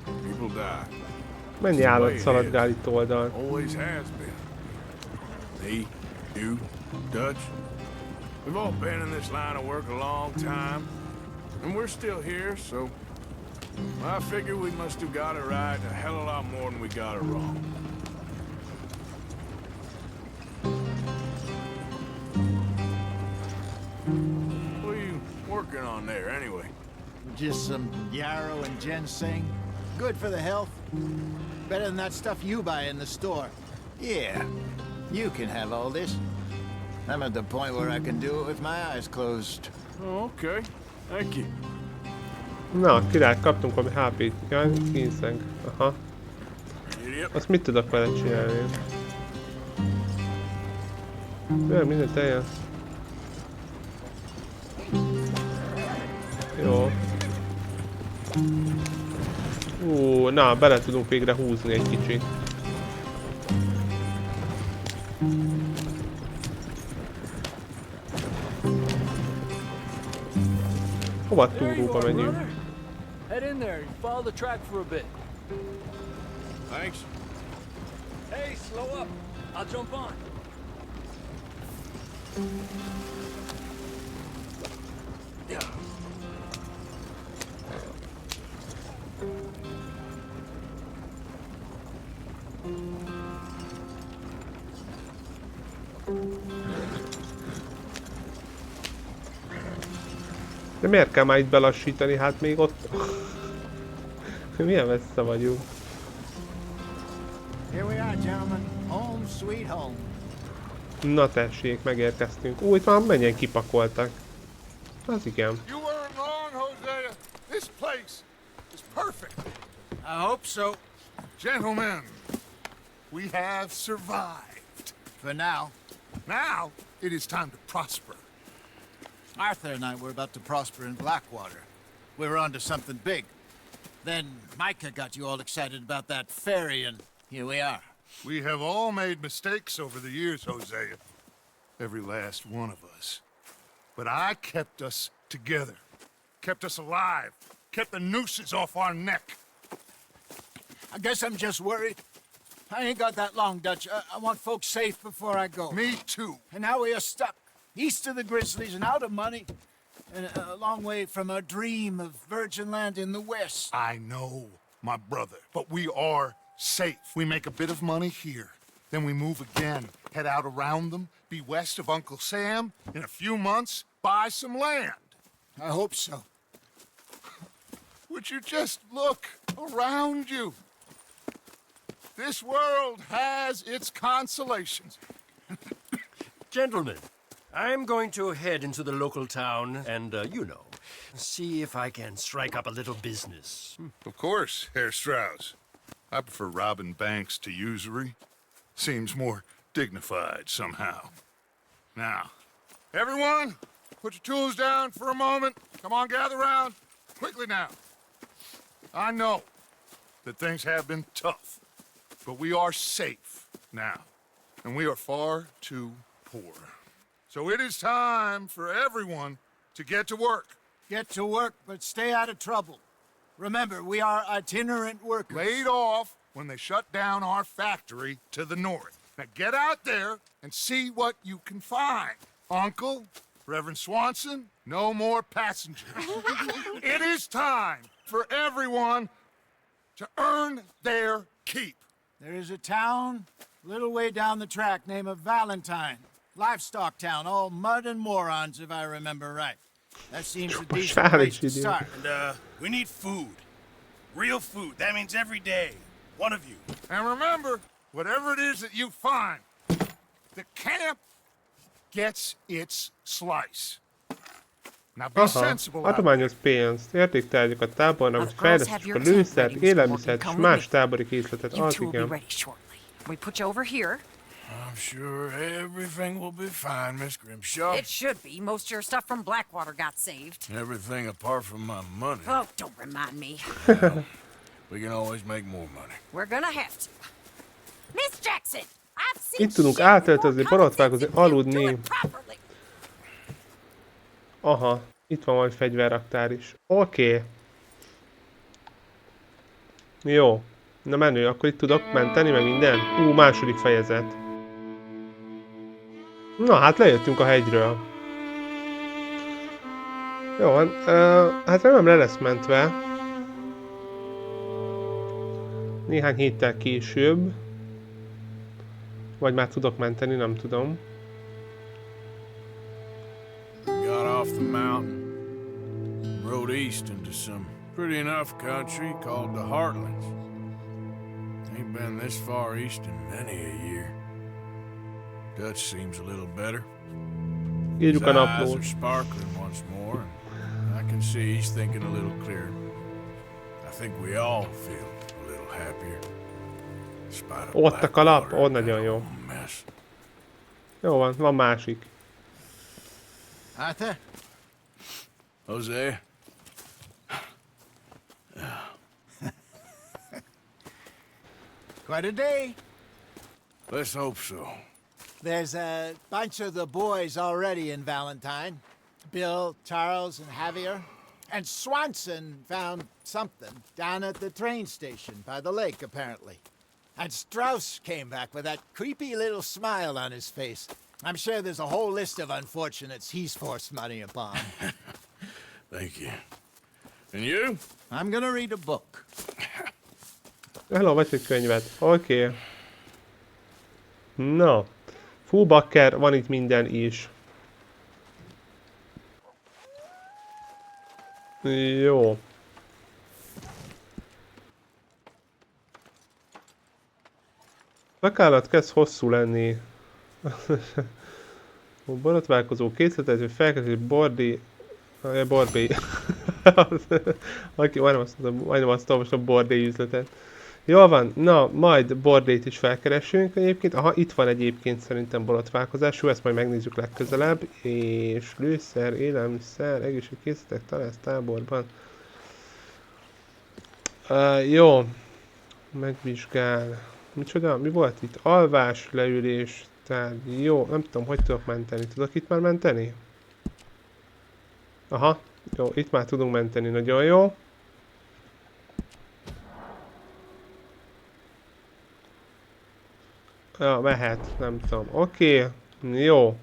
People die. Mennyi állat szaladgál itt oldalt? Always has been. Me, you, Dutch. We've all been in this line of work a long time. And we're still here, so I figure we must have got it right a hell of a lot more than we got it wrong. What are you working on there, anyway? Just some yarrow and ginseng. Good for the health. Better than that stuff you buy in the store. Yeah, you can have all this. I'm at the point where I can do it with my eyes closed. Oh, okay. Thank you. Na, király, kaptunk valami HP-t. Jaj, ginseng. Aha. Azt mit tudok vele csinálni? Minden teljes. Jó. Na, bele tudunk végre húzni egy kicsit. Hova túróba megyünk? Head in there and follow the track for a bit. Thanks. Hey, slow up. I'll jump on. De miért kell már itt belassítani? Hát még ott... Milyen messze vagyunk? Here we are, gentlemen. Home sweet home. Na tessék, megérkeztünk. Itt már mennyien kipakoltak. Az igen. You weren't wrong, Hosea. This place is perfect. I hope so. Gentlemen, we have survived. For now. Now, it is time to prosper. Arthur and I were about to prosper in Blackwater. We were onto something big. Then Micah got you all excited about that ferry, and here we are. We have all made mistakes over the years, Hosea. Every last one of us. But I kept us together. Kept us alive. Kept the nooses off our neck. I guess I'm just worried. I ain't got that long, Dutch. I want folks safe before I go. Me too. And now we are stuck. East of the Grizzlies and out of money. And a long way from our dream of virgin land in the west. I know, my brother. But we are safe. We make a bit of money here. Then we move again. Head out around them. Be west of Uncle Sam. In a few months, buy some land. I hope so. Would you just look around you? This world has its consolations. Gentlemen, I'm going to head into the local town and, you know, see if I can strike up a little business. Of course, Herr Strauss. I prefer robbing banks to usury. Seems more dignified somehow. Now, everyone, put your tools down for a moment. Come on, gather round. Quickly now. I know that things have been tough, but we are safe now, and we are far too poor. So it is time for everyone to get to work. Get to work, but stay out of trouble. Remember, we are itinerant workers. Laid off when they shut down our factory to the north. Now get out there and see what you can find. Uncle, Reverend Swanson, no more passengers. It is time for everyone to earn their keep. There is a town a little way down the track named Valentine. Livestock town, all mud and morons, if I remember right. That seems a decent place to start. And, we need food. Real food. That means every day. One of you. And remember, whatever it is that you find, the camp gets its slice. Now be sensible. Adományoz pénzt, értéktárgyakat tábornak, hogy fejlesztjük a lőszert, élelmiszert és más tábori készletet. Az igen. We put you over here. I'm sure everything will be fine, Miss Grimshaw. It should be. Most of your stuff from Blackwater got saved. Everything apart from my money. Oh, don't remind me. Well, we can always make more money. We're gonna have to. Miss Jackson, I've seen Itt tudunk átöltözni, borotvágozni, aludni. Aha, itt van majd fegyverraktár is. Oké. Jó. Na menő, akkor itt tudok menteni, meg minden? Második fejezet. Na, hát lejöttünk a hegyről. Jó van, hát remélem le lesz mentve. Néhány héttel később. Vagy már tudok menteni, nem tudom. Got off the mountain, rode east into some pretty enough country called the Heartlands. Ain't been this far east in many a year. Dutch seems a little better. His eyes are sparkling once more, and I can see he's thinking a little clearer. I think we all feel a little happier. Ott a kalap, ott nagyon jó. Jó van másik. Arthur? Jose? Quite a day. Let's hope so. There's a bunch of the boys already in Valentine. Bill, Charles, and Javier. And Swanson found something down at the train station by the lake, apparently. And Strauss came back with that creepy little smile on his face. I'm sure there's a whole list of unfortunates he's forced money upon. Thank you. And you? I'm gonna read a book. Elolvasd egy könyvet. Oké. No. Full bakker, van itt minden is. Jó. Szakállat kezd hosszú lenni. Borotválkozó készletet, hogy felkezdi bordi... Borbély. Aki majdnem azt most a bordély üzletet. Jól van, na, majd bordét is felkeresünk egyébként. Aha, itt van egyébként szerintem borotválkozású, ezt majd megnézzük legközelebb. És lőszer, élelmiszer, egészségkészletek, találsz táborban. Jó. Megvizsgál. Micsoda? Mi volt itt? Alvás, leülés, tárgy. Jó, nem tudom, hogy tudok menteni. Tudok itt már menteni? Aha, jó, itt már tudunk menteni, nagyon jó. Ja, mehet, nem tudom. Oké, jó.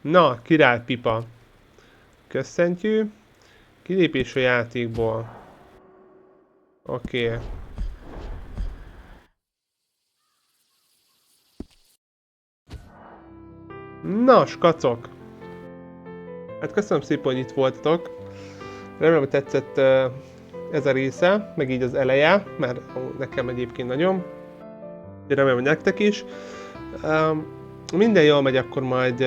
Na, királypipa. Köszöntjük. Kilépés a játékból. Oké. Na, skacok. Hát köszönöm szépen, hogy itt voltatok. Remélem, hogy tetszett ez a része, meg így az eleje, mert nekem egyébként nagyon. Remélem, hogy nektek is. Minden jól megy, akkor majd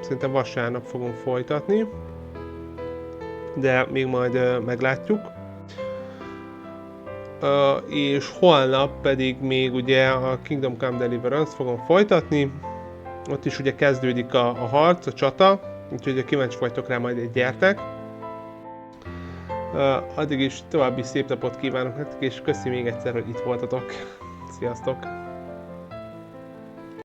szerintem vasárnap fogom folytatni. De még majd meglátjuk. És holnap pedig még ugye a Kingdom Come Deliverance fogom folytatni. Ott is ugye kezdődik a harc, a csata. Úgyhogy kíváncsi vagytok rá, majd gyertek. Addig is további szép napot kívánok nektek, és köszi még egyszer, hogy itt voltatok. Sziasztok!